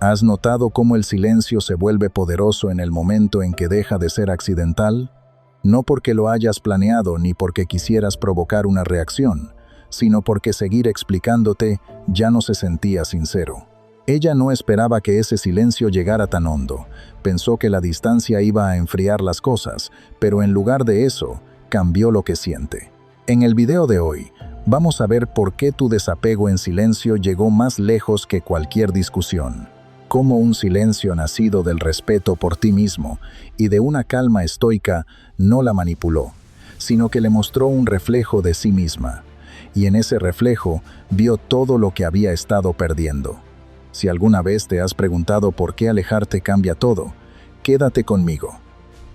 ¿Has notado cómo el silencio se vuelve poderoso en el momento en que deja de ser accidental? No porque lo hayas planeado ni porque quisieras provocar una reacción, sino porque seguir explicándote ya no se sentía sincero. Ella no esperaba que ese silencio llegara tan hondo. Pensó que la distancia iba a enfriar las cosas, pero en lugar de eso, cambió lo que siente. En el video de hoy, vamos a ver por qué tu desapego en silencio llegó más lejos que cualquier discusión. Cómo un silencio nacido del respeto por ti mismo y de una calma estoica no la manipuló, sino que le mostró un reflejo de sí misma. Y en ese reflejo vio todo lo que había estado perdiendo. Si alguna vez te has preguntado por qué alejarte cambia todo, quédate conmigo.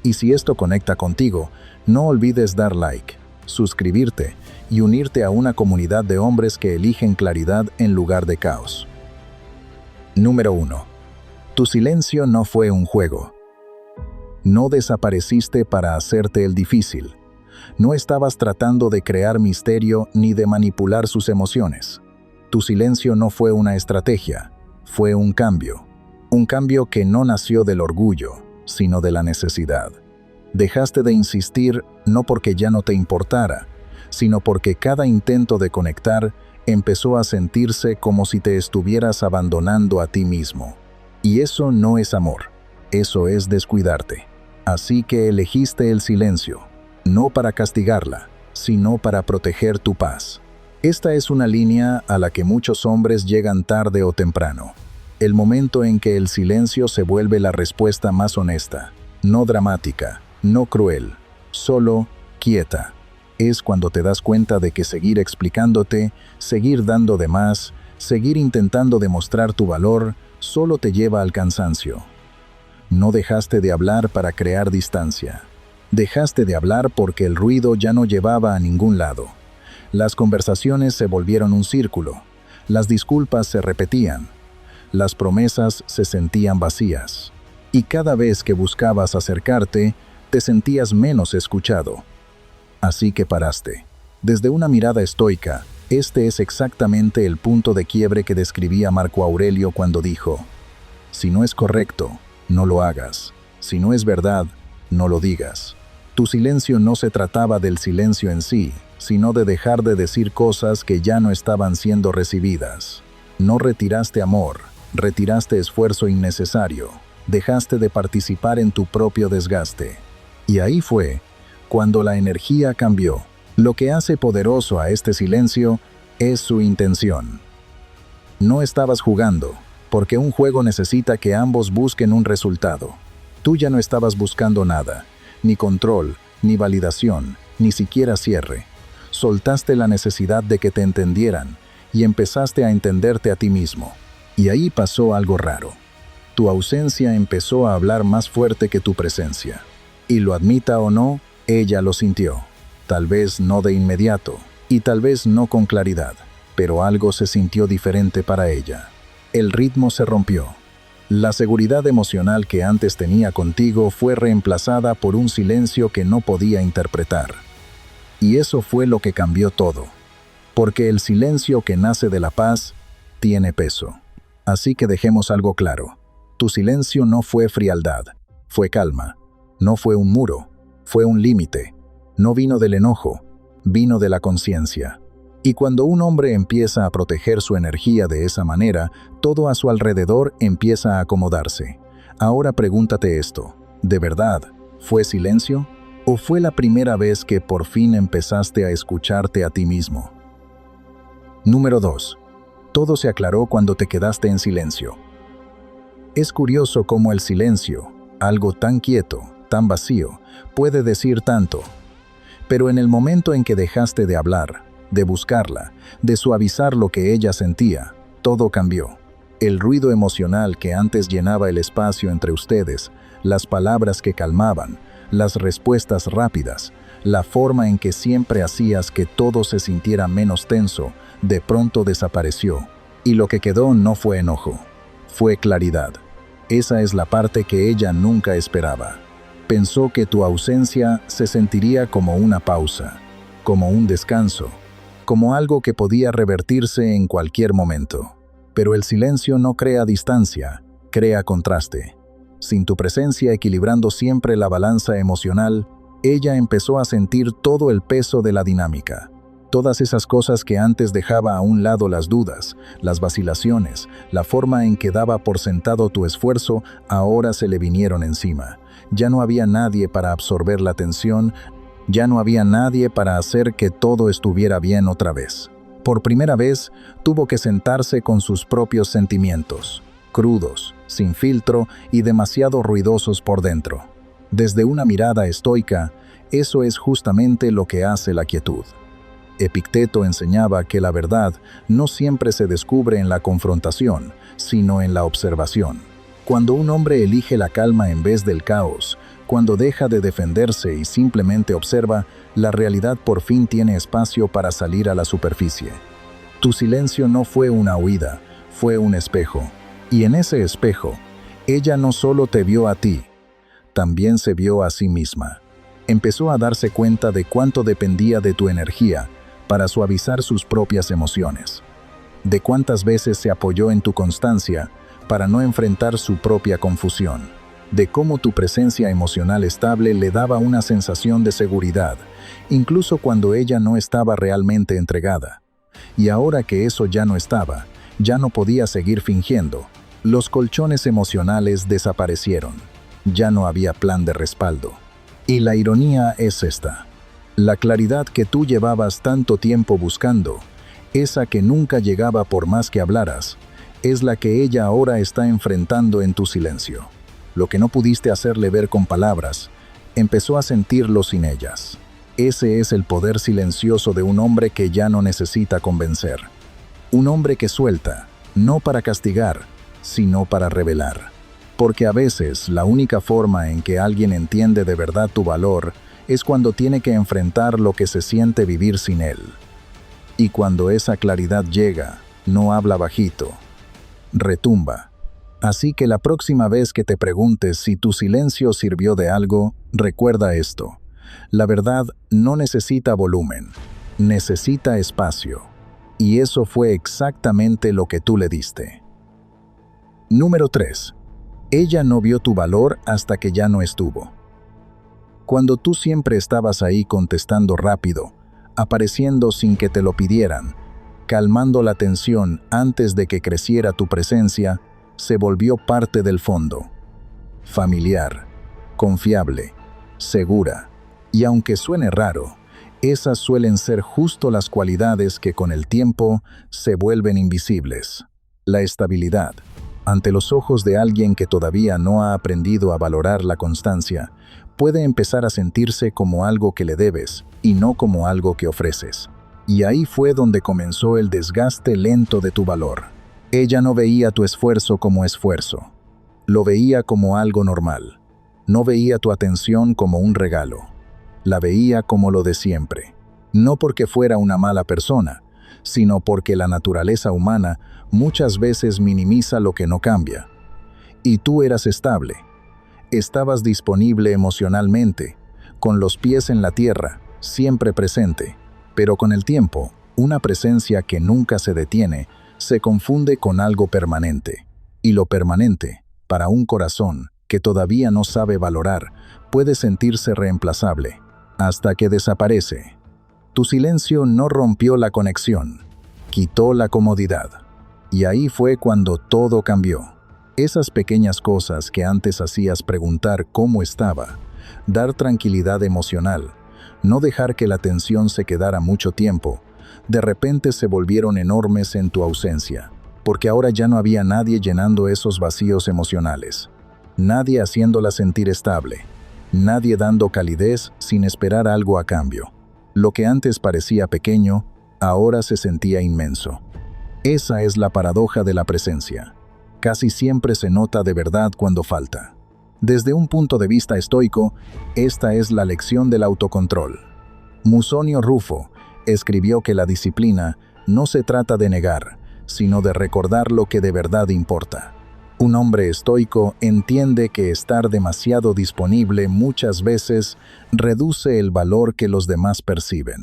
Y si esto conecta contigo, no olvides dar like, suscribirte y unirte a una comunidad de hombres que eligen claridad en lugar de caos. Número 1. Tu silencio no fue un juego. No desapareciste para hacerte el difícil. No estabas tratando de crear misterio ni de manipular sus emociones. Tu silencio no fue una estrategia, fue un cambio. Un cambio que no nació del orgullo, sino de la necesidad. Dejaste de insistir no porque ya no te importara, sino porque cada intento de conectar empezó a sentirse como si te estuvieras abandonando a ti mismo. Y eso no es amor, eso es descuidarte. Así que elegiste el silencio, no para castigarla, sino para proteger tu paz. Esta es una línea a la que muchos hombres llegan tarde o temprano. El momento en que el silencio se vuelve la respuesta más honesta, no dramática, no cruel, solo quieta. Es cuando te das cuenta de que seguir explicándote, seguir dando de más, seguir intentando demostrar tu valor, solo te lleva al cansancio. No dejaste de hablar para crear distancia. Dejaste de hablar porque el ruido ya no llevaba a ningún lado. Las conversaciones se volvieron un círculo. Las disculpas se repetían. Las promesas se sentían vacías. Y cada vez que buscabas acercarte, te sentías menos escuchado. Así que paraste. Desde una mirada estoica, este es exactamente el punto de quiebre que describía Marco Aurelio cuando dijo: si no es correcto, no lo hagas. Si no es verdad, no lo digas. Tu silencio no se trataba del silencio en sí, sino de dejar de decir cosas que ya no estaban siendo recibidas. No retiraste amor, retiraste esfuerzo innecesario, dejaste de participar en tu propio desgaste. Y ahí fue cuando la energía cambió. Lo que hace poderoso a este silencio es su intención. No estabas jugando, porque un juego necesita que ambos busquen un resultado. Tú ya no estabas buscando nada, ni control, ni validación, ni siquiera cierre. Soltaste la necesidad de que te entendieran y empezaste a entenderte a ti mismo. Y ahí pasó algo raro. Tu ausencia empezó a hablar más fuerte que tu presencia. Y lo admita o no, ella lo sintió. Tal vez no de inmediato, y tal vez no con claridad, pero algo se sintió diferente para ella. El ritmo se rompió. La seguridad emocional que antes tenía contigo fue reemplazada por un silencio que no podía interpretar. Y eso fue lo que cambió todo. Porque el silencio que nace de la paz tiene peso. Así que dejemos algo claro. Tu silencio no fue frialdad, fue calma. No fue un muro, fue un límite. No vino del enojo, vino de la conciencia. Y cuando un hombre empieza a proteger su energía de esa manera, todo a su alrededor empieza a acomodarse. Ahora pregúntate esto: ¿de verdad fue silencio? ¿O fue la primera vez que por fin empezaste a escucharte a ti mismo? Número 2. Todo se aclaró cuando te quedaste en silencio. Es curioso cómo el silencio, algo tan quieto, tan vacío, puede decir tanto. Pero en el momento en que dejaste de hablar, de buscarla, de suavizar lo que ella sentía, todo cambió. El ruido emocional que antes llenaba el espacio entre ustedes, las palabras que calmaban, las respuestas rápidas, la forma en que siempre hacías que todo se sintiera menos tenso, de pronto desapareció. Y lo que quedó no fue enojo, fue claridad. Esa es la parte que ella nunca esperaba. Pensó que tu ausencia se sentiría como una pausa, como un descanso, como algo que podía revertirse en cualquier momento. Pero el silencio no crea distancia, crea contraste. Sin tu presencia equilibrando siempre la balanza emocional, ella empezó a sentir todo el peso de la dinámica. Todas esas cosas que antes dejaba a un lado, las dudas, las vacilaciones, la forma en que daba por sentado tu esfuerzo, ahora se le vinieron encima. Ya no había nadie para absorber la tensión, ya no había nadie para hacer que todo estuviera bien otra vez. Por primera vez, tuvo que sentarse con sus propios sentimientos, crudos, sin filtro y demasiado ruidosos por dentro. Desde una mirada estoica, eso es justamente lo que hace la quietud. Epicteto enseñaba que la verdad no siempre se descubre en la confrontación, sino en la observación. Cuando un hombre elige la calma en vez del caos, cuando deja de defenderse y simplemente observa, la realidad por fin tiene espacio para salir a la superficie. Tu silencio no fue una huida, fue un espejo. Y en ese espejo, ella no solo te vio a ti, también se vio a sí misma. Empezó a darse cuenta de cuánto dependía de tu energía para suavizar sus propias emociones, de cuántas veces se apoyó en tu constancia para no enfrentar su propia confusión, de cómo tu presencia emocional estable le daba una sensación de seguridad, incluso cuando ella no estaba realmente entregada. Y ahora que eso ya no estaba, ya no podía seguir fingiendo, los colchones emocionales desaparecieron, ya no había plan de respaldo. Y la ironía es esta. La claridad que tú llevabas tanto tiempo buscando, esa que nunca llegaba por más que hablaras, es la que ella ahora está enfrentando en tu silencio. Lo que no pudiste hacerle ver con palabras, empezó a sentirlo sin ellas. Ese es el poder silencioso de un hombre que ya no necesita convencer. Un hombre que suelta, no para castigar, sino para revelar. Porque a veces la única forma en que alguien entiende de verdad tu valor es cuando tiene que enfrentar lo que se siente vivir sin él. Y cuando esa claridad llega, no habla bajito, retumba. Así que la próxima vez que te preguntes si tu silencio sirvió de algo, recuerda esto. La verdad no necesita volumen, necesita espacio. Y eso fue exactamente lo que tú le diste. Número 3. Ella no vio tu valor hasta que ya no estuvo. Cuando tú siempre estabas ahí contestando rápido, apareciendo sin que te lo pidieran, calmando la tensión antes de que creciera tu presencia, se volvió parte del fondo. Familiar, confiable, segura. Y aunque suene raro, esas suelen ser justo las cualidades que con el tiempo se vuelven invisibles. La estabilidad. Ante los ojos de alguien que todavía no ha aprendido a valorar la constancia, puede empezar a sentirse como algo que le debes y no como algo que ofreces. Y ahí fue donde comenzó el desgaste lento de tu valor. Ella no veía tu esfuerzo como esfuerzo. Lo veía como algo normal. No veía tu atención como un regalo. La veía como lo de siempre. No porque fuera una mala persona, sino porque la naturaleza humana muchas veces minimiza lo que no cambia. Y tú eras estable. Estabas disponible emocionalmente, con los pies en la tierra, siempre presente. Pero con el tiempo, una presencia que nunca se detiene, se confunde con algo permanente. Y lo permanente, para un corazón que todavía no sabe valorar, puede sentirse reemplazable, hasta que desaparece. Tu silencio no rompió la conexión, quitó la comodidad. Y ahí fue cuando todo cambió. Esas pequeñas cosas que antes hacías preguntar cómo estaba, dar tranquilidad emocional, no dejar que la tensión se quedara mucho tiempo, de repente se volvieron enormes en tu ausencia, porque ahora ya no había nadie llenando esos vacíos emocionales, nadie haciéndola sentir estable, nadie dando calidez sin esperar algo a cambio. Lo que antes parecía pequeño, ahora se sentía inmenso. Esa es la paradoja de la presencia. Casi siempre se nota de verdad cuando falta. Desde un punto de vista estoico, esta es la lección del autocontrol. Musonio Rufo escribió que la disciplina no se trata de negar, sino de recordar lo que de verdad importa. Un hombre estoico entiende que estar demasiado disponible muchas veces reduce el valor que los demás perciben.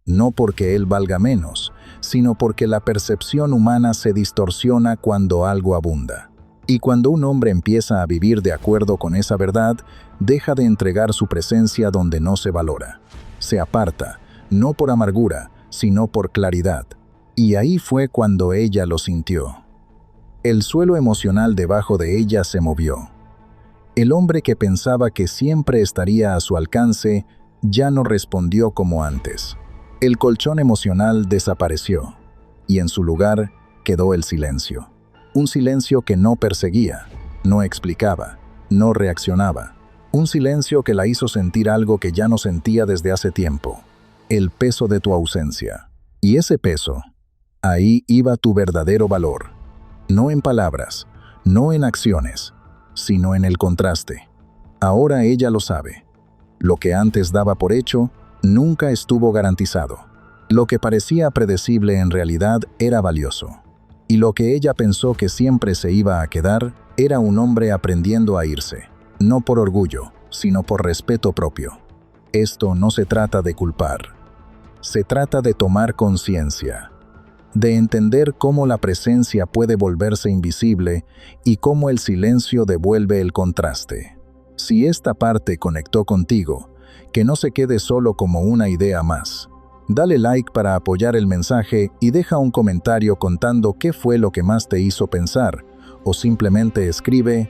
No porque él valga menos, sino porque la percepción humana se distorsiona cuando algo abunda. Y cuando un hombre empieza a vivir de acuerdo con esa verdad, deja de entregar su presencia donde no se valora. Se aparta, no por amargura, sino por claridad. Y ahí fue cuando ella lo sintió. El suelo emocional debajo de ella se movió. El hombre que pensaba que siempre estaría a su alcance ya no respondió como antes. El colchón emocional desapareció, y en su lugar quedó el silencio. Un silencio que no perseguía, no explicaba, no reaccionaba. Un silencio que la hizo sentir algo que ya no sentía desde hace tiempo: el peso de tu ausencia. Y ese peso, ahí iba tu verdadero valor. No en palabras, no en acciones, sino en el contraste. Ahora ella lo sabe. Lo que antes daba por hecho, nunca estuvo garantizado. Lo que parecía predecible en realidad era valioso. Y lo que ella pensó que siempre se iba a quedar, era un hombre aprendiendo a irse. No por orgullo, sino por respeto propio. Esto no se trata de culpar. Se trata de tomar conciencia. De entender cómo la presencia puede volverse invisible y cómo el silencio devuelve el contraste. Si esta parte conectó contigo, que no se quede solo como una idea más. Dale like para apoyar el mensaje y deja un comentario contando qué fue lo que más te hizo pensar, o simplemente escribe: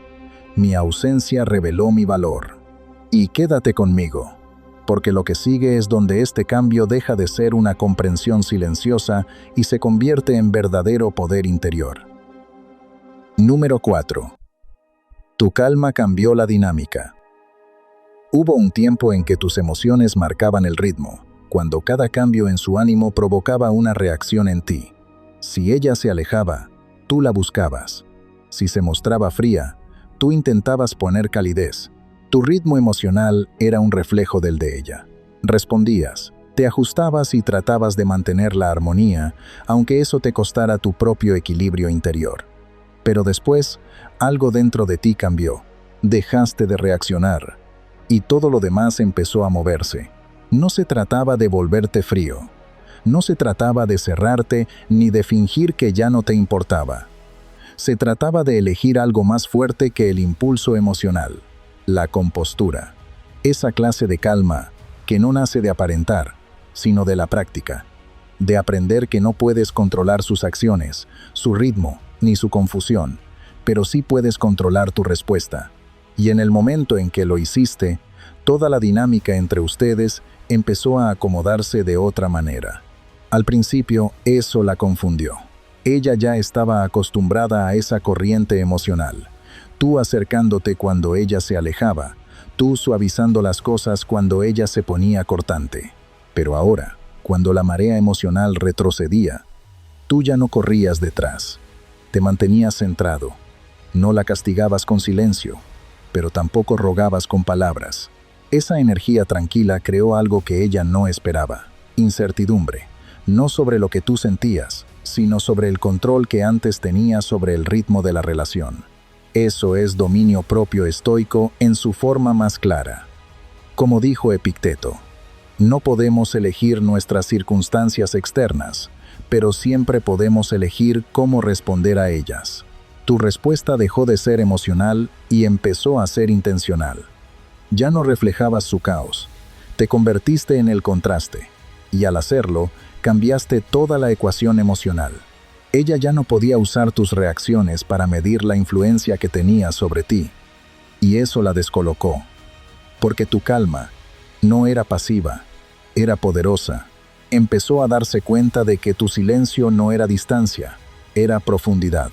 mi ausencia reveló mi valor. Y quédate conmigo, porque lo que sigue es donde este cambio deja de ser una comprensión silenciosa y se convierte en verdadero poder interior. Número 4. Tu calma cambió la dinámica. Hubo un tiempo en que tus emociones marcaban el ritmo, cuando cada cambio en su ánimo provocaba una reacción en ti. Si ella se alejaba, tú la buscabas. Si se mostraba fría, tú intentabas poner calidez. Tu ritmo emocional era un reflejo del de ella. Respondías, te ajustabas y tratabas de mantener la armonía, aunque eso te costara tu propio equilibrio interior. Pero después, algo dentro de ti cambió. Dejaste de reaccionar, y todo lo demás empezó a moverse. No se trataba de volverte frío. No se trataba de cerrarte ni de fingir que ya no te importaba. Se trataba de elegir algo más fuerte que el impulso emocional: la compostura. Esa clase de calma que no nace de aparentar, sino de la práctica. De aprender que no puedes controlar sus acciones, su ritmo, ni su confusión, pero sí puedes controlar tu respuesta. Y en el momento en que lo hiciste, toda la dinámica entre ustedes empezó a acomodarse de otra manera. Al principio, eso la confundió. Ella ya estaba acostumbrada a esa corriente emocional. Tú acercándote cuando ella se alejaba, tú suavizando las cosas cuando ella se ponía cortante. Pero ahora, cuando la marea emocional retrocedía, tú ya no corrías detrás. Te mantenías centrado. No la castigabas con silencio, pero tampoco rogabas con palabras. Esa energía tranquila creó algo que ella no esperaba: incertidumbre, no sobre lo que tú sentías, sino sobre el control que antes tenías sobre el ritmo de la relación. Eso es dominio propio estoico en su forma más clara. Como dijo Epicteto, no podemos elegir nuestras circunstancias externas, pero siempre podemos elegir cómo responder a ellas. Tu respuesta dejó de ser emocional y empezó a ser intencional. Ya no reflejabas su caos, te convertiste en el contraste, y al hacerlo, cambiaste toda la ecuación emocional. Ella ya no podía usar tus reacciones para medir la influencia que tenía sobre ti, y eso la descolocó, porque tu calma no era pasiva, era poderosa. Empezó a darse cuenta de que tu silencio no era distancia, era profundidad,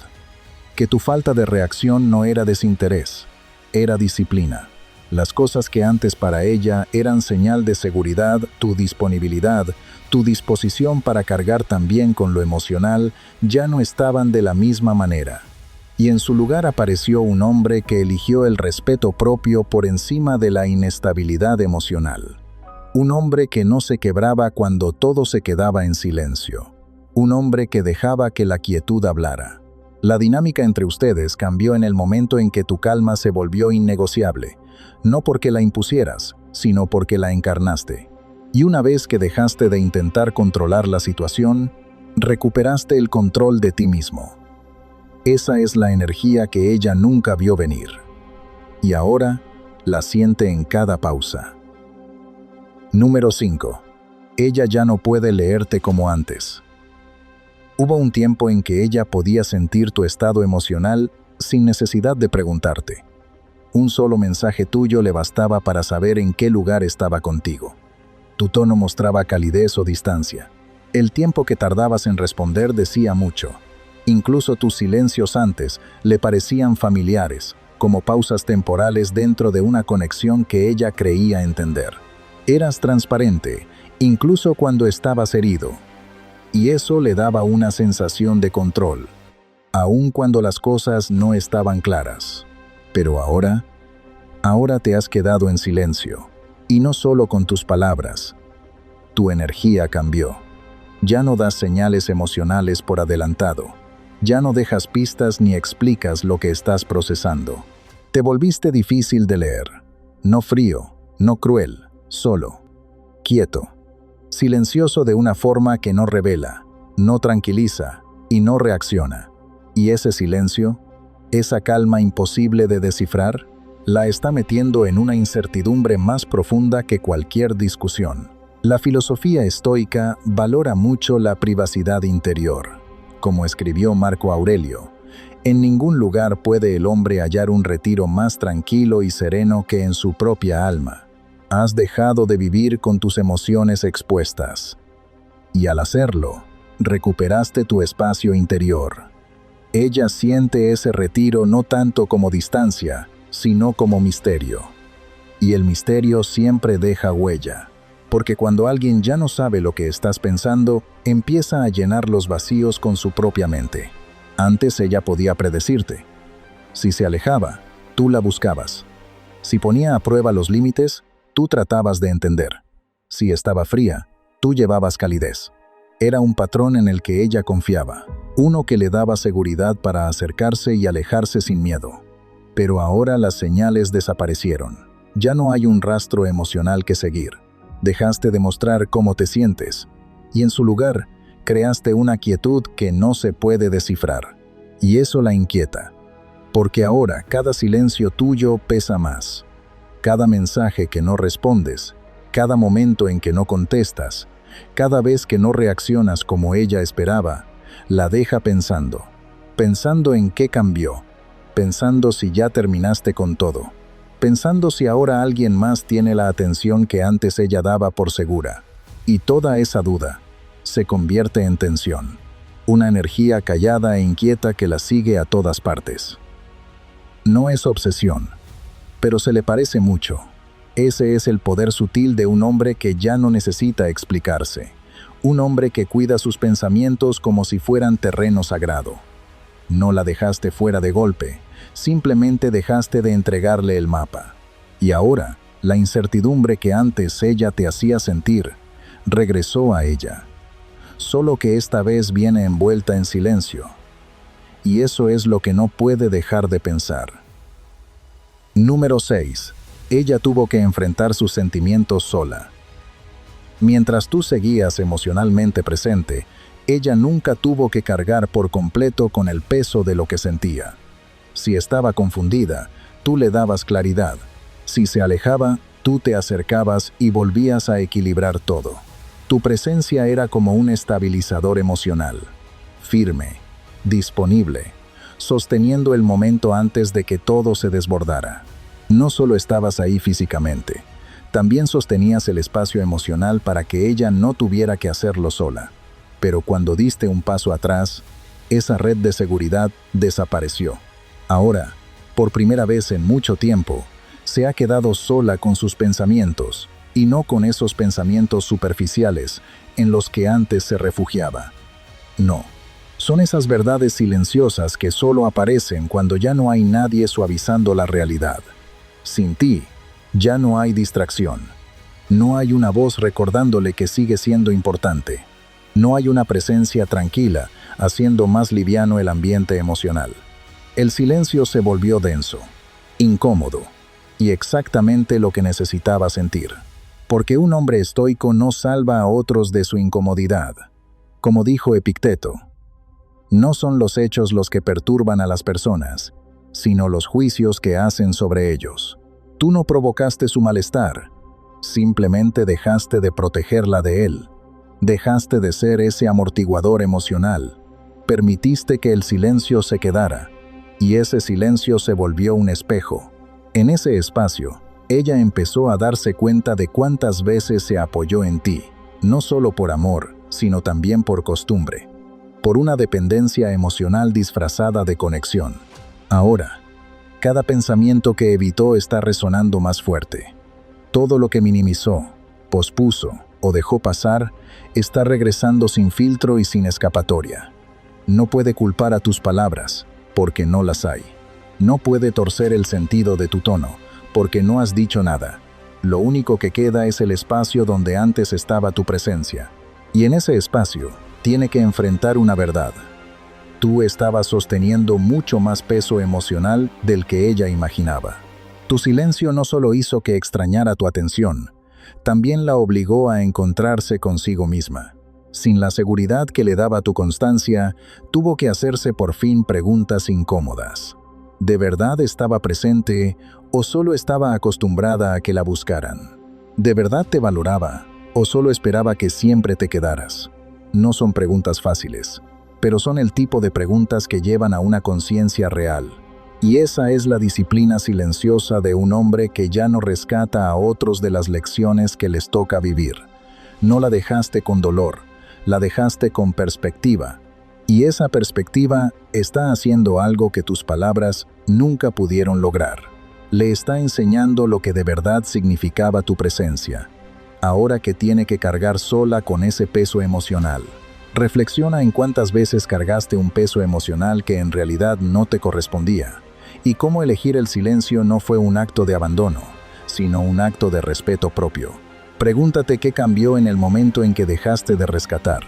que tu falta de reacción no era desinterés, era disciplina. Las cosas que antes para ella eran señal de seguridad, tu disponibilidad, tu disposición para cargar también con lo emocional, ya no estaban de la misma manera. Y en su lugar apareció un hombre que eligió el respeto propio por encima de la inestabilidad emocional. Un hombre que no se quebraba cuando todo se quedaba en silencio. Un hombre que dejaba que la quietud hablara. La dinámica entre ustedes cambió en el momento en que tu calma se volvió innegociable. No porque la impusieras, sino porque la encarnaste. Y una vez que dejaste de intentar controlar la situación, recuperaste el control de ti mismo. Esa es la energía que ella nunca vio venir. Y ahora la siente en cada pausa. Número 5. Ella ya no puede leerte como antes. Hubo un tiempo en que ella podía sentir tu estado emocional sin necesidad de preguntarte. Un solo mensaje tuyo le bastaba para saber en qué lugar estaba contigo. Tu tono mostraba calidez o distancia. El tiempo que tardabas en responder decía mucho. Incluso tus silencios antes le parecían familiares, como pausas temporales dentro de una conexión que ella creía entender. Eras transparente, incluso cuando estabas herido. Y eso le daba una sensación de control, aun cuando las cosas no estaban claras. Pero ahora te has quedado en silencio, y no solo con tus palabras. Tu energía cambió. Ya no das señales emocionales por adelantado. Ya no dejas pistas ni explicas lo que estás procesando. Te volviste difícil de leer. No frío, no cruel, solo, quieto. Silencioso de una forma que no revela, no tranquiliza y no reacciona. Y ese silencio, esa calma imposible de descifrar, la está metiendo en una incertidumbre más profunda que cualquier discusión. La filosofía estoica valora mucho la privacidad interior. Como escribió Marco Aurelio, en ningún lugar puede el hombre hallar un retiro más tranquilo y sereno que en su propia alma. Has dejado de vivir con tus emociones expuestas. Y al hacerlo, recuperaste tu espacio interior. Ella siente ese retiro no tanto como distancia, sino como misterio. Y el misterio siempre deja huella, porque cuando alguien ya no sabe lo que estás pensando, empieza a llenar los vacíos con su propia mente. Antes ella podía predecirte. Si se alejaba, tú la buscabas. Si ponía a prueba los límites, tú tratabas de entender. Si estaba fría, tú llevabas calidez. Era un patrón en el que ella confiaba, uno que le daba seguridad para acercarse y alejarse sin miedo. Pero ahora las señales desaparecieron. Ya no hay un rastro emocional que seguir. Dejaste de mostrar cómo te sientes, y en su lugar, creaste una quietud que no se puede descifrar. Y eso la inquieta, porque ahora cada silencio tuyo pesa más. Cada mensaje que no respondes, cada momento en que no contestas, cada vez que no reaccionas como ella esperaba, la deja pensando en qué cambió, pensando si ya terminaste con todo, pensando si ahora alguien más tiene la atención que antes ella daba por segura. Y toda esa duda se convierte en tensión, una energía callada e inquieta que la sigue a todas partes. No es obsesión, pero se le parece mucho. Ese es el poder sutil de un hombre que ya no necesita explicarse. Un hombre que cuida sus pensamientos como si fueran terreno sagrado. No la dejaste fuera de golpe, simplemente dejaste de entregarle el mapa. Y ahora, la incertidumbre que antes ella te hacía sentir, regresó a ella. Solo que esta vez viene envuelta en silencio. Y eso es lo que no puede dejar de pensar. Número 6. Ella tuvo que enfrentar sus sentimientos sola. Mientras tú seguías emocionalmente presente, ella nunca tuvo que cargar por completo con el peso de lo que sentía. Si estaba confundida, tú le dabas claridad. Si se alejaba, tú te acercabas y volvías a equilibrar todo. Tu presencia era como un estabilizador emocional, firme, disponible, sosteniendo el momento antes de que todo se desbordara. No solo estabas ahí físicamente, también sostenías el espacio emocional para que ella no tuviera que hacerlo sola. Pero cuando diste un paso atrás, esa red de seguridad desapareció. Ahora, por primera vez en mucho tiempo, se ha quedado sola con sus pensamientos, y no con esos pensamientos superficiales en los que antes se refugiaba. No. Son esas verdades silenciosas que solo aparecen cuando ya no hay nadie suavizando la realidad. Sin ti, ya no hay distracción. No hay una voz recordándole que sigue siendo importante. No hay una presencia tranquila, haciendo más liviano el ambiente emocional. El silencio se volvió denso, incómodo, y exactamente lo que necesitaba sentir. Porque un hombre estoico no salva a otros de su incomodidad. Como dijo Epicteto, No son los hechos los que perturban a las personas, sino los juicios que hacen sobre ellos. Tú no provocaste su malestar, simplemente dejaste de protegerla de él. Dejaste de ser ese amortiguador emocional. Permitiste que el silencio se quedara, y ese silencio se volvió un espejo. En ese espacio, ella empezó a darse cuenta de cuántas veces se apoyó en ti, no solo por amor, sino también por costumbre, por una dependencia emocional disfrazada de conexión. Ahora, cada pensamiento que evitó está resonando más fuerte. Todo lo que minimizó, pospuso o dejó pasar está regresando sin filtro y sin escapatoria. No puede culpar a tus palabras, porque no las hay. No puede torcer el sentido de tu tono, porque no has dicho nada. Lo único que queda es el espacio donde antes estaba tu presencia. Y en ese espacio, tiene que enfrentar una verdad. Tú estabas sosteniendo mucho más peso emocional del que ella imaginaba. Tu silencio no solo hizo que extrañara tu atención, también la obligó a encontrarse consigo misma. Sin la seguridad que le daba tu constancia, tuvo que hacerse por fin preguntas incómodas. ¿De verdad estaba presente o solo estaba acostumbrada a que la buscaran? ¿De verdad te valoraba o solo esperaba que siempre te quedaras? No son preguntas fáciles, pero son el tipo de preguntas que llevan a una conciencia real. Y esa es la disciplina silenciosa de un hombre que ya no rescata a otros de las lecciones que les toca vivir. No la dejaste con dolor, la dejaste con perspectiva. Y esa perspectiva está haciendo algo que tus palabras nunca pudieron lograr. Le está enseñando lo que de verdad significaba tu presencia, ahora que tiene que cargar sola con ese peso emocional. Reflexiona en cuántas veces cargaste un peso emocional que en realidad no te correspondía, y cómo elegir el silencio no fue un acto de abandono, sino un acto de respeto propio. Pregúntate qué cambió en el momento en que dejaste de rescatar,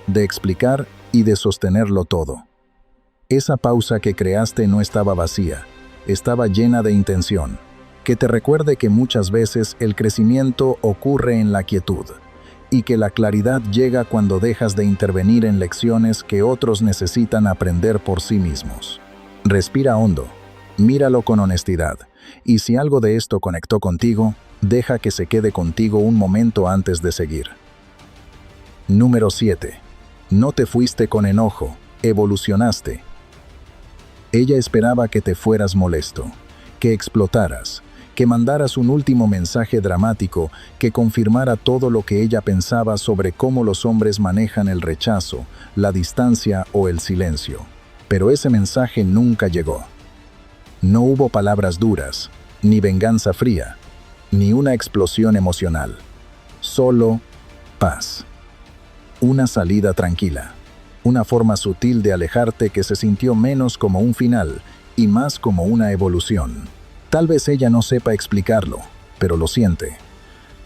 de explicar y de sostenerlo todo. Esa pausa que creaste no estaba vacía, estaba llena de intención. Que te recuerde que muchas veces el crecimiento ocurre en la quietud, y que la claridad llega cuando dejas de intervenir en lecciones que otros necesitan aprender por sí mismos. Respira hondo, míralo con honestidad, y si algo de esto conectó contigo, deja que se quede contigo un momento antes de seguir. Número 7. No te fuiste con enojo, evolucionaste. Ella esperaba que te fueras molesto, que explotaras, que mandaras un último mensaje dramático que confirmara todo lo que ella pensaba sobre cómo los hombres manejan el rechazo, la distancia o el silencio. Pero ese mensaje nunca llegó. No hubo palabras duras, ni venganza fría, ni una explosión emocional. Solo paz. Una salida tranquila. Una forma sutil de alejarte que se sintió menos como un final y más como una evolución. Tal vez ella no sepa explicarlo, pero lo siente.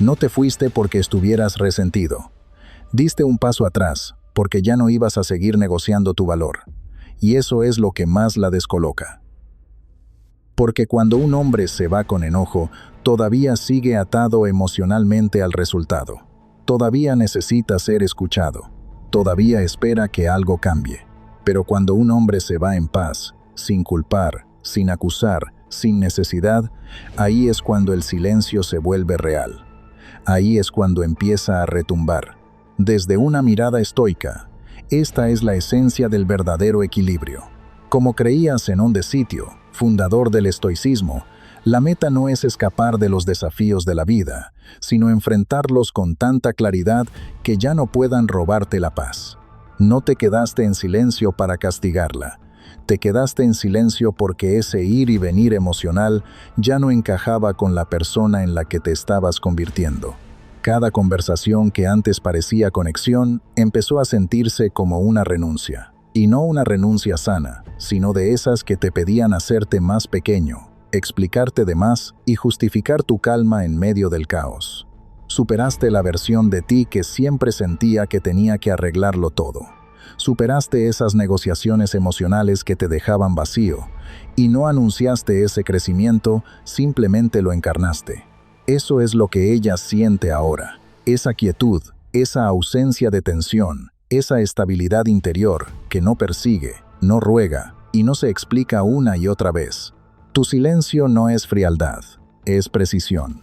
No te fuiste porque estuvieras resentido. Diste un paso atrás porque ya no ibas a seguir negociando tu valor. Y eso es lo que más la descoloca. Porque cuando un hombre se va con enojo, todavía sigue atado emocionalmente al resultado. Todavía necesita ser escuchado. Todavía espera que algo cambie. Pero cuando un hombre se va en paz, sin culpar, sin acusar, sin necesidad, ahí es cuando el silencio se vuelve real. Ahí es cuando empieza a retumbar. Desde una mirada estoica, esta es la esencia del verdadero equilibrio. Como creía Zenón de Sitio, fundador del estoicismo, la meta no es escapar de los desafíos de la vida, sino enfrentarlos con tanta claridad que ya no puedan robarte la paz. No te quedaste en silencio para castigarla. Te quedaste en silencio porque ese ir y venir emocional ya no encajaba con la persona en la que te estabas convirtiendo. Cada conversación que antes parecía conexión empezó a sentirse como una renuncia. Y no una renuncia sana, sino de esas que te pedían hacerte más pequeño, explicarte de más y justificar tu calma en medio del caos. Superaste la versión de ti que siempre sentía que tenía que arreglarlo todo. Superaste esas negociaciones emocionales que te dejaban vacío y no anunciaste ese crecimiento, simplemente lo encarnaste. Eso es lo que ella siente ahora, esa quietud, esa ausencia de tensión, Esa estabilidad interior que no persigue, no ruega y no se explica una y otra vez. Tu silencio no es frialdad, es precisión.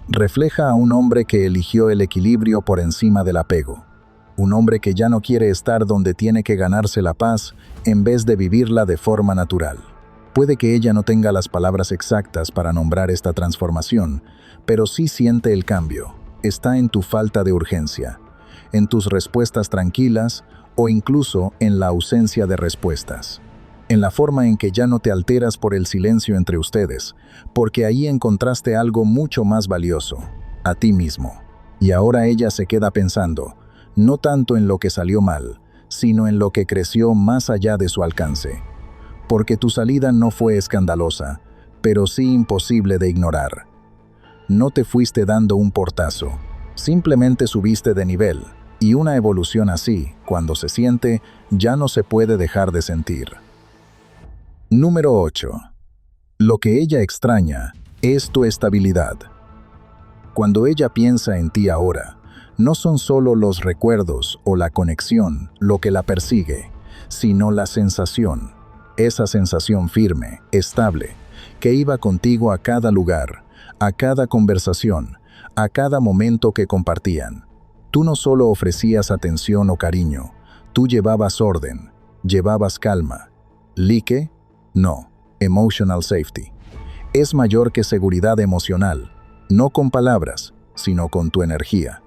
Refleja a un hombre que eligió el equilibrio por encima del apego. Un hombre que ya no quiere estar donde tiene que ganarse la paz en vez de vivirla de forma natural. Puede que ella no tenga las palabras exactas para nombrar esta transformación, pero sí siente el cambio. Está en tu falta de urgencia, en tus respuestas tranquilas o incluso en la ausencia de respuestas. En la forma en que ya no te alteras por el silencio entre ustedes, porque ahí encontraste algo mucho más valioso, a ti mismo. Y ahora ella se queda pensando, no tanto en lo que salió mal, sino en lo que creció más allá de su alcance. Porque tu salida no fue escandalosa, pero sí imposible de ignorar. No te fuiste dando un portazo, simplemente subiste de nivel, y una evolución así, cuando se siente, ya no se puede dejar de sentir. Número 8. Lo que ella extraña es tu estabilidad. Cuando ella piensa en ti ahora, no son solo los recuerdos o la conexión lo que la persigue, sino la sensación, esa sensación firme, estable, que iba contigo a cada lugar, a cada conversación, a cada momento que compartían. Tú no solo ofrecías atención o cariño, tú llevabas orden, llevabas calma. ¿Like? No, emotional safety. Es mayor que seguridad emocional, no con palabras, sino con tu energía.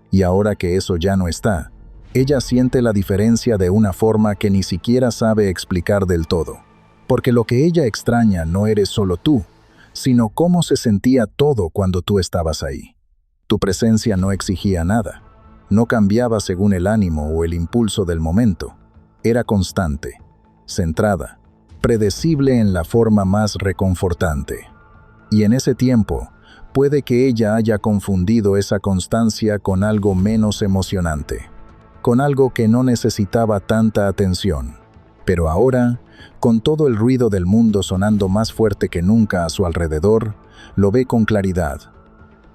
Y ahora que eso ya no está, ella siente la diferencia de una forma que ni siquiera sabe explicar del todo. Porque lo que ella extraña no eres solo tú, sino cómo se sentía todo cuando tú estabas ahí. Tu presencia no exigía nada, no cambiaba según el ánimo o el impulso del momento. Era constante, centrada, predecible en la forma más reconfortante. Y en ese tiempo, puede que ella haya confundido esa constancia con algo menos emocionante, con algo que no necesitaba tanta atención. Pero ahora, con todo el ruido del mundo sonando más fuerte que nunca a su alrededor, lo ve con claridad.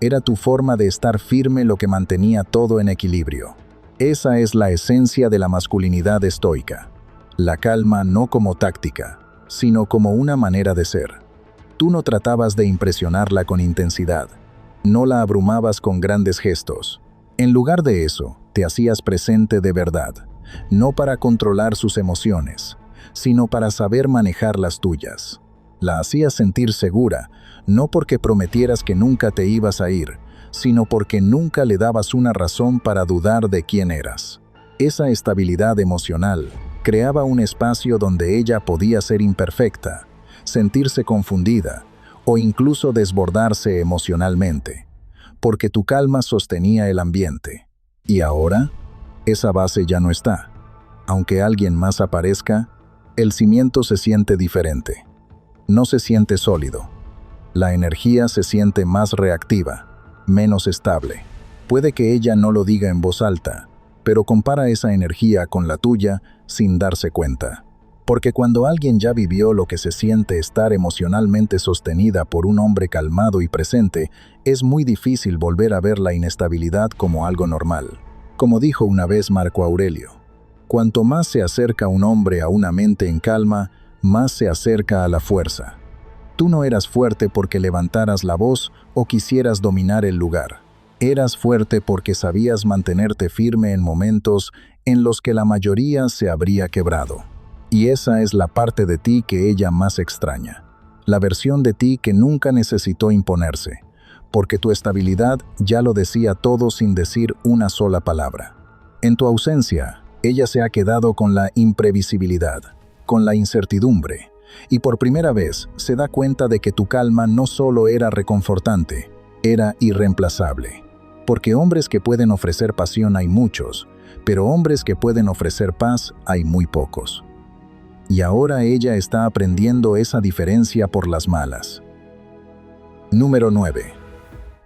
Era tu forma de estar firme lo que mantenía todo en equilibrio. Esa es la esencia de la masculinidad estoica. La calma no como táctica, sino como una manera de ser. Tú no tratabas de impresionarla con intensidad, no la abrumabas con grandes gestos. En lugar de eso, te hacías presente de verdad, no para controlar sus emociones, sino para saber manejar las tuyas. La hacías sentir segura, no porque prometieras que nunca te ibas a ir, sino porque nunca le dabas una razón para dudar de quién eras. Esa estabilidad emocional creaba un espacio donde ella podía ser imperfecta, sentirse confundida o incluso desbordarse emocionalmente, porque tu calma sostenía el ambiente. Y ahora, esa base ya no está. Aunque alguien más aparezca, el cimiento se siente diferente. No se siente sólido. La energía se siente más reactiva, menos estable. Puede que ella no lo diga en voz alta, pero compara esa energía con la tuya sin darse cuenta. Porque cuando alguien ya vivió lo que se siente estar emocionalmente sostenida por un hombre calmado y presente, es muy difícil volver a ver la inestabilidad como algo normal. Como dijo una vez Marco Aurelio, cuanto más se acerca un hombre a una mente en calma, más se acerca a la fuerza. Tú no eras fuerte porque levantaras la voz o quisieras dominar el lugar. Eras fuerte porque sabías mantenerte firme en momentos en los que la mayoría se habría quebrado. Y esa es la parte de ti que ella más extraña. La versión de ti que nunca necesitó imponerse, porque tu estabilidad ya lo decía todo sin decir una sola palabra. En tu ausencia, ella se ha quedado con la imprevisibilidad, con la incertidumbre, y por primera vez se da cuenta de que tu calma no solo era reconfortante, era irreemplazable. Porque hombres que pueden ofrecer pasión hay muchos, pero hombres que pueden ofrecer paz hay muy pocos. Y ahora ella está aprendiendo esa diferencia por las malas. Número 9.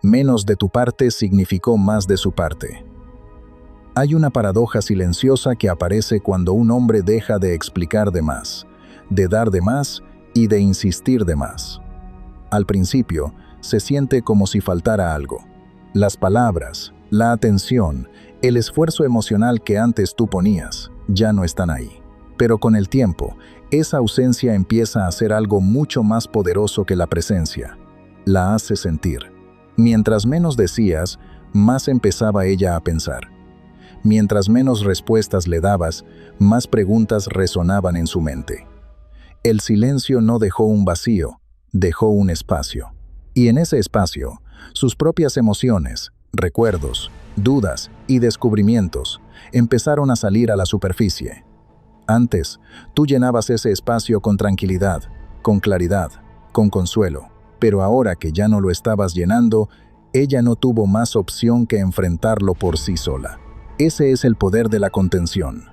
Menos de tu parte significó más de su parte. Hay una paradoja silenciosa que aparece cuando un hombre deja de explicar de más, de dar de más y de insistir de más. Al principio, se siente como si faltara algo. Las palabras, la atención, El esfuerzo emocional que antes tú ponías ya no están ahí. Pero con el tiempo, esa ausencia empieza a ser algo mucho más poderoso que la presencia. La hace sentir. Mientras menos decías, más empezaba ella a pensar. Mientras menos respuestas le dabas, más preguntas resonaban en su mente. El silencio no dejó un vacío, dejó un espacio. Y en ese espacio, sus propias emociones, recuerdos, dudas y descubrimientos empezaron a salir a la superficie. Antes, tú llenabas ese espacio con tranquilidad, con claridad, con consuelo, pero ahora que ya no lo estabas llenando, ella no tuvo más opción que enfrentarlo por sí sola. Ese es el poder de la contención.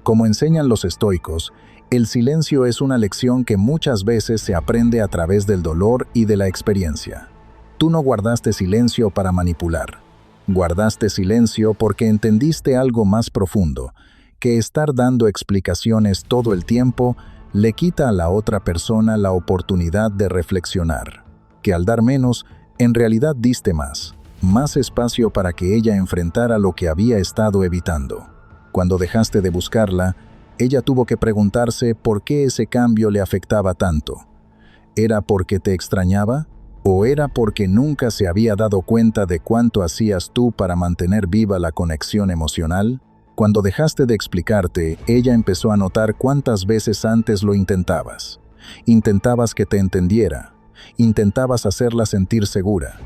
Como enseñan los estoicos, el silencio es una lección que muchas veces se aprende a través del dolor y de la experiencia. Tú no guardaste silencio para manipular. Guardaste silencio porque entendiste algo más profundo, que estar dando explicaciones todo el tiempo le quita a la otra persona la oportunidad de reflexionar, que al dar menos, en realidad diste más espacio para que ella enfrentara lo que había estado evitando. Cuando dejaste de buscarla, ella tuvo que preguntarse por qué ese cambio le afectaba tanto. ¿Era porque te extrañaba? ¿O era porque nunca se había dado cuenta de cuánto hacías tú para mantener viva la conexión emocional? Cuando dejaste de explicarte, ella empezó a notar cuántas veces antes lo intentabas. Intentabas que te entendiera. Intentabas hacerla sentir segura.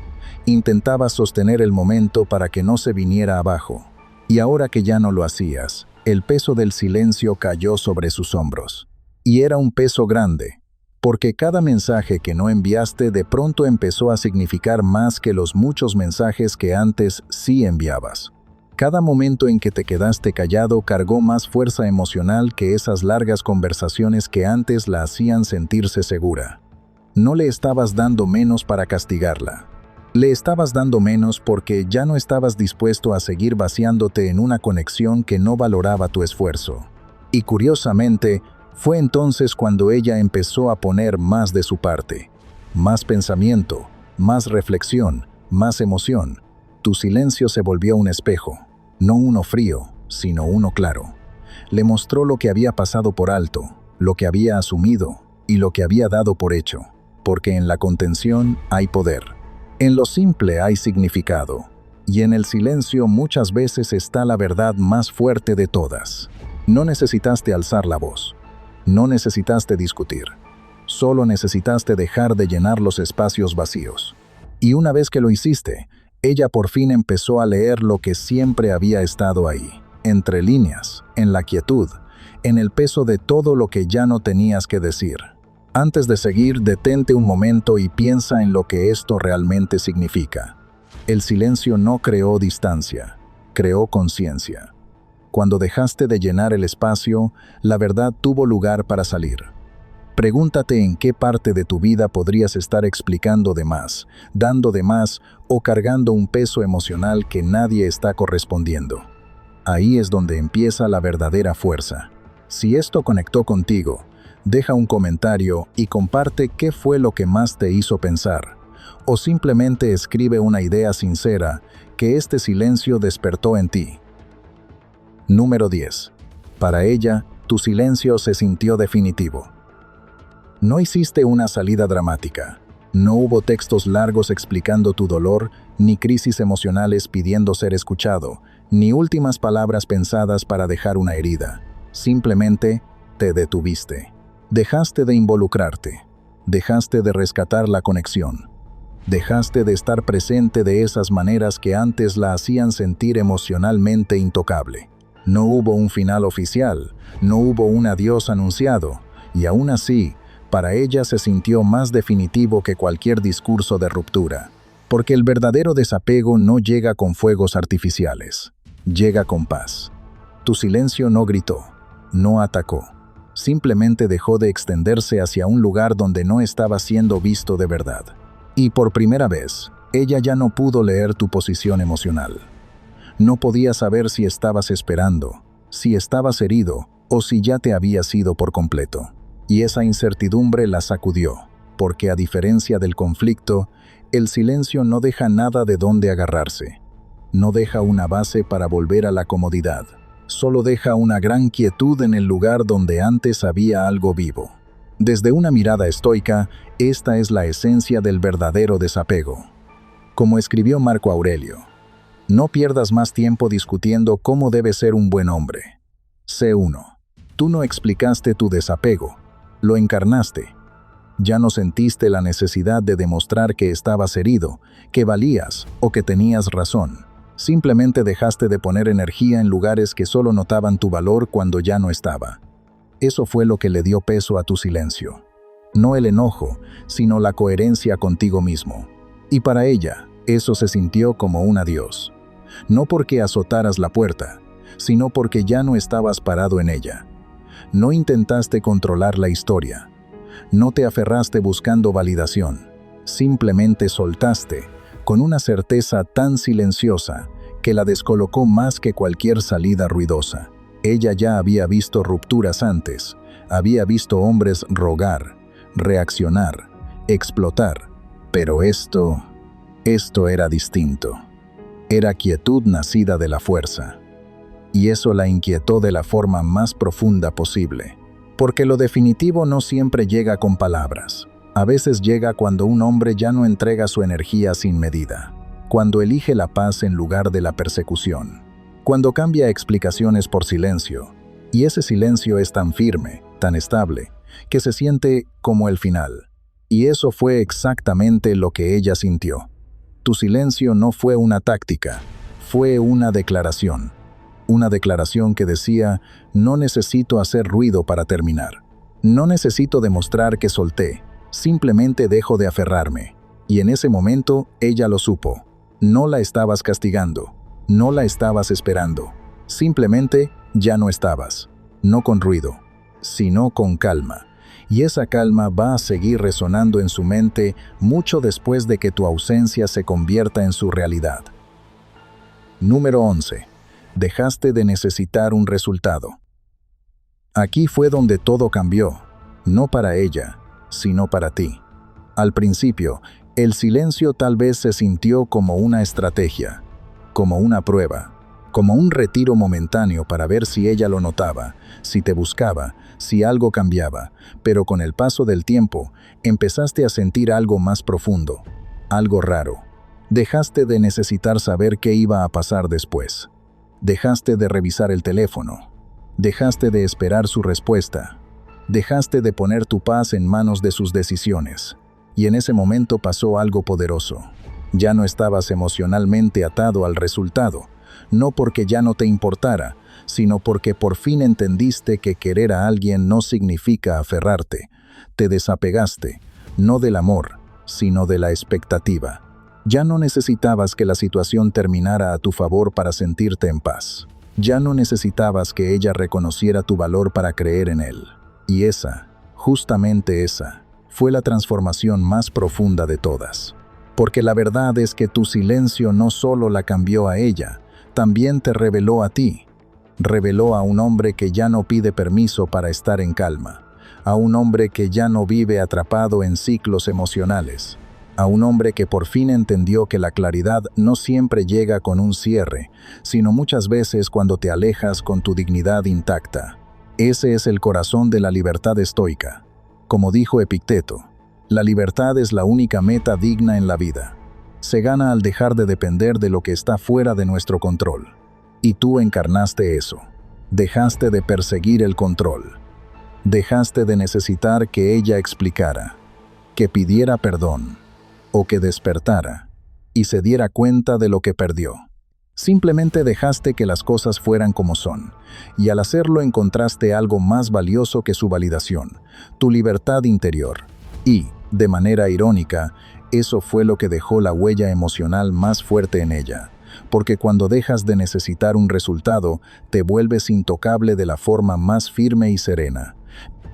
Intentabas sostener el momento para que no se viniera abajo. Y ahora que ya no lo hacías, el peso del silencio cayó sobre sus hombros. Y era un peso grande, porque cada mensaje que no enviaste de pronto empezó a significar más que los muchos mensajes que antes sí enviabas. Cada momento en que te quedaste callado cargó más fuerza emocional que esas largas conversaciones que antes la hacían sentirse segura. No le estabas dando menos para castigarla. Le estabas dando menos porque ya no estabas dispuesto a seguir vaciándote en una conexión que no valoraba tu esfuerzo. Y curiosamente, fue entonces cuando ella empezó a poner más de su parte. Más pensamiento, más reflexión, más emoción. Tu silencio se volvió un espejo, no uno frío, sino uno claro. Le mostró lo que había pasado por alto, lo que había asumido y lo que había dado por hecho. Porque en la contención hay poder. En lo simple hay significado, y en el silencio muchas veces está la verdad más fuerte de todas. No necesitaste alzar la voz, no necesitaste discutir, solo necesitaste dejar de llenar los espacios vacíos. Y una vez que lo hiciste, ella por fin empezó a leer lo que siempre había estado ahí, entre líneas, en la quietud, en el peso de todo lo que ya no tenías que decir. Antes de seguir, detente un momento y piensa en lo que esto realmente significa. El silencio no creó distancia, creó conciencia. Cuando dejaste de llenar el espacio, la verdad tuvo lugar para salir. Pregúntate en qué parte de tu vida podrías estar explicando de más, dando de más o cargando un peso emocional que nadie está correspondiendo. Ahí es donde empieza la verdadera fuerza. Si esto conectó contigo, deja un comentario y comparte qué fue lo que más te hizo pensar. O simplemente escribe una idea sincera que este silencio despertó en ti. Número 10. Para ella, tu silencio se sintió definitivo. No hiciste una salida dramática. No hubo textos largos explicando tu dolor, ni crisis emocionales pidiendo ser escuchado, ni últimas palabras pensadas para dejar una herida. Simplemente te detuviste. Dejaste de involucrarte, dejaste de rescatar la conexión, dejaste de estar presente de esas maneras que antes la hacían sentir emocionalmente intocable. No hubo un final oficial, no hubo un adiós anunciado, y aún así, para ella se sintió más definitivo que cualquier discurso de ruptura, porque el verdadero desapego no llega con fuegos artificiales, llega con paz. Tu silencio no gritó, no atacó. Simplemente dejó de extenderse hacia un lugar donde no estaba siendo visto de verdad. Y por primera vez, ella ya no pudo leer tu posición emocional. No podía saber si estabas esperando, si estabas herido o si ya te habías ido por completo. Y esa incertidumbre la sacudió, porque a diferencia del conflicto, el silencio no deja nada de dónde agarrarse. no deja una base para volver a la comodidad. Solo deja una gran quietud en el lugar donde antes había algo vivo. Desde una mirada estoica, esta es la esencia del verdadero desapego. Como escribió Marco Aurelio, no pierdas más tiempo discutiendo cómo debe ser un buen hombre. Sé uno. Tú no explicaste tu desapego, lo encarnaste. Ya no sentiste la necesidad de demostrar que estabas herido, que valías o que tenías razón. Simplemente dejaste de poner energía en lugares que solo notaban tu valor cuando ya no estaba. Eso fue lo que le dio peso a tu silencio. No el enojo, sino la coherencia contigo mismo. Y para ella, eso se sintió como un adiós. No porque azotaras la puerta, sino porque ya no estabas parado en ella. No intentaste controlar la historia. No te aferraste buscando validación. Simplemente soltaste, con una certeza tan silenciosa que la descolocó más que cualquier salida ruidosa. Ella ya había visto rupturas antes, había visto hombres rogar, reaccionar, explotar, pero esto era distinto. Era quietud nacida de la fuerza. Y eso la inquietó de la forma más profunda posible. Porque lo definitivo no siempre llega con palabras. A veces llega cuando un hombre ya no entrega su energía sin medida. Cuando elige la paz en lugar de la persecución. Cuando cambia explicaciones por silencio. Y ese silencio es tan firme, tan estable, que se siente como el final. Y eso fue exactamente lo que ella sintió. Tu silencio no fue una táctica, fue una declaración. Una declaración que decía, no necesito hacer ruido para terminar. No necesito demostrar que solté, simplemente dejo de aferrarme. Y en ese momento, ella lo supo. No la estabas castigando, no la estabas esperando. Simplemente, ya no estabas. No con ruido, sino con calma. Y esa calma va a seguir resonando en su mente mucho después de que tu ausencia se convierta en su realidad. Número 11. Dejaste de necesitar un resultado. Aquí fue donde todo cambió, no para ella, sino para ti. Al principio, el silencio tal vez se sintió como una estrategia, como una prueba, como un retiro momentáneo para ver si ella lo notaba, si te buscaba, si algo cambiaba, pero con el paso del tiempo, empezaste a sentir algo más profundo, algo raro. Dejaste de necesitar saber qué iba a pasar después. Dejaste de revisar el teléfono. Dejaste de esperar su respuesta. Dejaste de poner tu paz en manos de sus decisiones. Y en ese momento pasó algo poderoso. Ya no estabas emocionalmente atado al resultado, no porque ya no te importara, sino porque por fin entendiste que querer a alguien no significa aferrarte. Te desapegaste, no del amor, sino de la expectativa. Ya no necesitabas que la situación terminara a tu favor para sentirte en paz. Ya no necesitabas que ella reconociera tu valor para creer en él. Y esa, justamente esa, fue la transformación más profunda de todas. Porque la verdad es que tu silencio no solo la cambió a ella, también te reveló a ti. Reveló a un hombre que ya no pide permiso para estar en calma. A un hombre que ya no vive atrapado en ciclos emocionales. A un hombre que por fin entendió que la claridad no siempre llega con un cierre, sino muchas veces cuando te alejas con tu dignidad intacta. Ese es el corazón de la libertad estoica. Como dijo Epicteto, la libertad es la única meta digna en la vida. Se gana al dejar de depender de lo que está fuera de nuestro control. Y tú encarnaste eso. Dejaste de perseguir el control. Dejaste de necesitar que ella explicara, que pidiera perdón, o que despertara, y se diera cuenta de lo que perdió. Simplemente dejaste que las cosas fueran como son, y al hacerlo encontraste algo más valioso que su validación, tu libertad interior. Y, de manera irónica, eso fue lo que dejó la huella emocional más fuerte en ella, porque cuando dejas de necesitar un resultado, te vuelves intocable de la forma más firme y serena.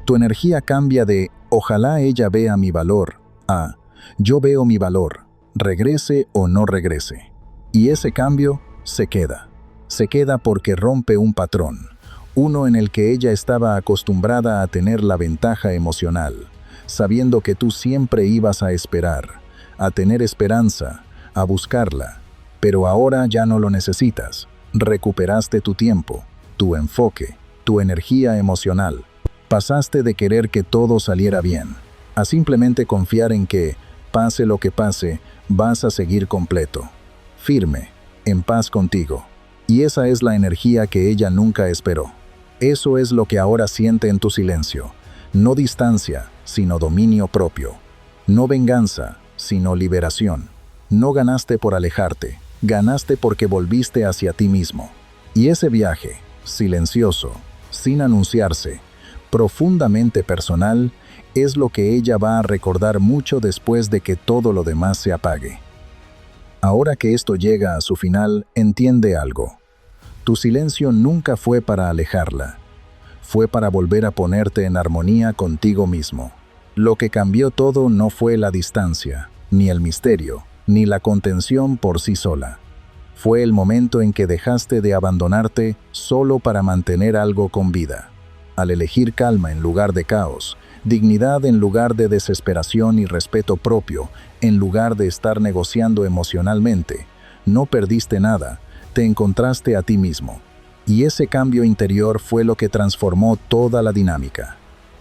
Tu energía cambia de «ojalá ella vea mi valor» a «yo veo mi valor, regrese o no regrese». Y ese cambio se queda. Se queda porque rompe un patrón, uno en el que ella estaba acostumbrada a tener la ventaja emocional, sabiendo que tú siempre ibas a esperar, a tener esperanza, a buscarla. Pero ahora ya no lo necesitas. Recuperaste tu tiempo, tu enfoque, tu energía emocional. Pasaste de querer que todo saliera bien, a simplemente confiar en que, pase lo que pase, vas a seguir completo, firme, en paz contigo. Y esa es la energía que ella nunca esperó. Eso es lo que ahora siente en tu silencio. No distancia, sino dominio propio. No venganza, sino liberación. No ganaste por alejarte, ganaste porque volviste hacia ti mismo. Y ese viaje, silencioso, sin anunciarse, profundamente personal, es lo que ella va a recordar mucho después de que todo lo demás se apague. Ahora que esto llega a su final, entiende algo. Tu silencio nunca fue para alejarla. Fue para volver a ponerte en armonía contigo mismo. Lo que cambió todo no fue la distancia, ni el misterio, ni la contención por sí sola. Fue el momento en que dejaste de abandonarte solo para mantener algo con vida. Al elegir calma en lugar de caos, dignidad en lugar de desesperación y respeto propio, en lugar de estar negociando emocionalmente, no perdiste nada, te encontraste a ti mismo. Y ese cambio interior fue lo que transformó toda la dinámica.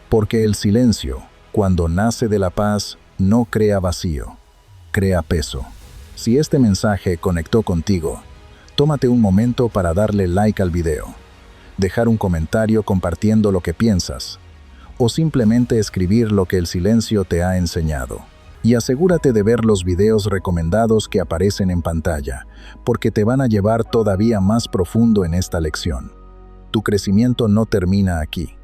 Porque el silencio, cuando nace de la paz, no crea vacío, crea peso. Si este mensaje conectó contigo, tómate un momento para darle like al video, dejar un comentario compartiendo lo que piensas, o simplemente escribir lo que el silencio te ha enseñado. Y asegúrate de ver los videos recomendados que aparecen en pantalla, porque te van a llevar todavía más profundo en esta lección. Tu crecimiento no termina aquí.